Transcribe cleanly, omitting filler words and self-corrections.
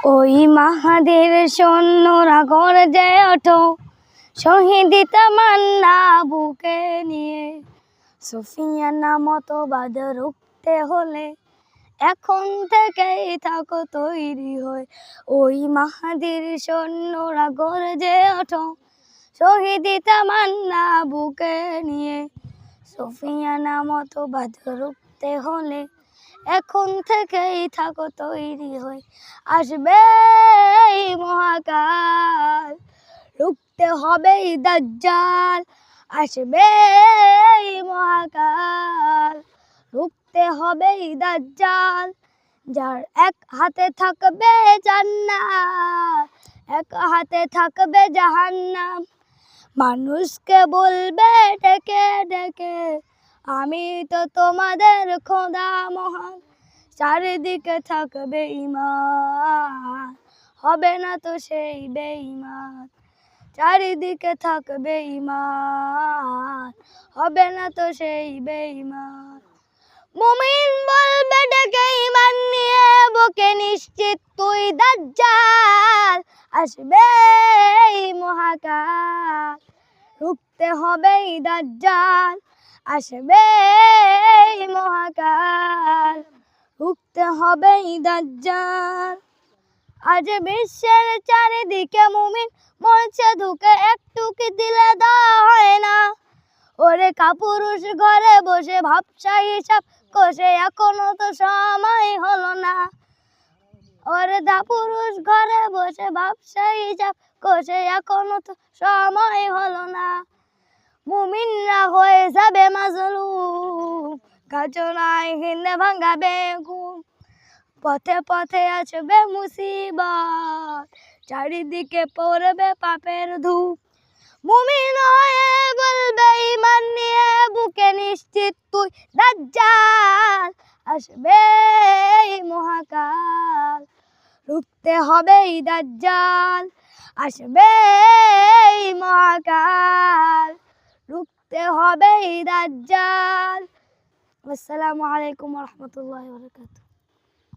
ওই মাহাদের সৈন্যরা গর্জে ওঠো, শহীদ তামান্না বুকে নিয়ে। সুফিয়ানা মতবাদ রুখতে হলে এখন থেকেই থাকো তৈরি হয়ে। ওই মাহাদির সৈন্যরা গর্জে ওঠো, শহীদ তামান্না বুকে নিয়ে। সুফিয়ানা মতবাদ রুখতে হলে এখন থেকেই থাকো তৈরি হয়ে। আসবে এই মহাকাল, রুখতে হবে দাজ্জাল। আসবে এই মহাকাল, রুখতে হবে দাজ্জাল। যার এক হাতে থাকবে জান্নাত, এক হাতে থাকবে জাহান্নাম। মানুষকে বলবে ডেকে ডেকে, আমি তো তোমাদের খোদা মহান। চারিদিকে থাকবে ঈমান, হবে না তো সেই বেঈমান। চারিদিকে থাকবে ঈমান, হবে না তো সেই বেঈমান। মুমিন বলবে ডেকে ঈমান নিয়ে বুকে, নিশ্চিত তুই দাজ্জাল। আসবে এই মহাকাল, রুখতে হবে দাজ্জাল। আসবে এই মহাকাল, রুখতে হবে দাজ্জাল। আজ বিশ্বের চারিদিকে মুমিন মরছে ধুকে, একটু কি দিলে দেওয়া হয় না? ওরে কাপুরুষ ঘরে বসে ভাবসা হিসাব কষে, এখনো তো সময় হলো না। ওরে দাপুরুষ ঘরে বসে ভাবসা হিসাব কষে, এখনো তো সময় হলো না। মুমিনরা হয়ে যাবে মাজলুম, গাছনায় হিন্দে ভাঙাবে ঘুম। পথে পথে আসবে মুসিবত, চারিদিকে পড়বে পাপের ধূপ। মুমিন হয়ে বলবে ঈমান নিয়ে বুকে, নিশ্চিত তুই দাজ্জাল। আসবে এই মহাকাল, রুখতে হবে দাজ্জাল। আসবে এই মহাকাল, রুখতে হবে দাজ্জাল। আসসালামু আলাইকুম ওয়া রাহমাতুল্লাহি ওয়া বারাকাতুহু।